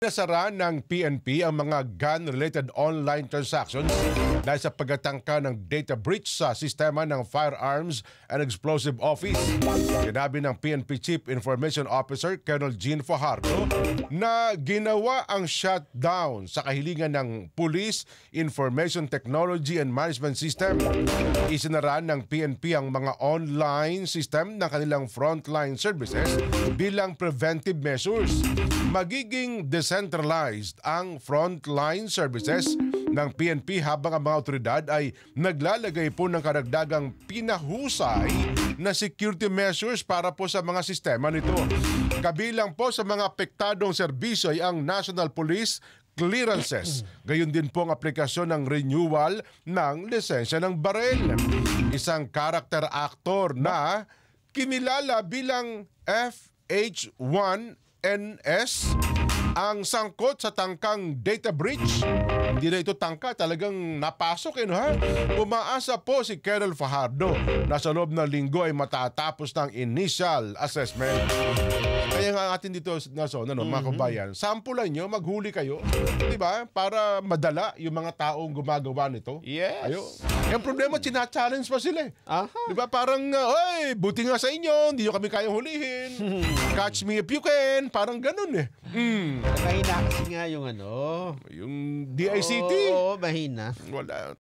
Nasara ng PNP ang mga gun-related online transactions dahil sa pagtatangka ng data breach sa sistema ng Firearms and Explosive Office. Sinabi ng PNP Chief Information Officer Colonel Jean Fajardo na ginawa ang shutdown sa kahilingan ng Police Information Technology and Management System. Isinara ng PNP ang mga online system ng kanilang frontline services bilang preventive measures. Magiging decentralized ang frontline services ng PNP habang ang mga otoridad ay naglalagay po ng karagdagang pinahusay na security measures para po sa mga sistema nito. Kabilang po sa mga apektadong serbisyo ay ang National Police clearances. Gayon din po ang aplikasyon ng renewal ng lisensya ng baril. Isang character actor na kinilala bilang FH1NS ang sangkot sa tangkang data breach. Hindi na ito tangka, talagang napasok no ha? Umaasa po si Colonel Fajardo na sa loob ng linggo ay matatapos ng initial assessment. Kaya nga atin dito na zona, mga kabayan, sampulan nyo, maghuli kayo, di ba? Para madala yung mga taong gumagawa nito. Yes. Ayo. Yung problema, china-challenge pa sila. Aha. Di ba? Parang, oy, buti nga sa inyo, hindi nyo kami kayang hulihin. Catch me if you can. Parang ganun Mahina kasi nga yung Yung DICT. Oo, mahina. Wala.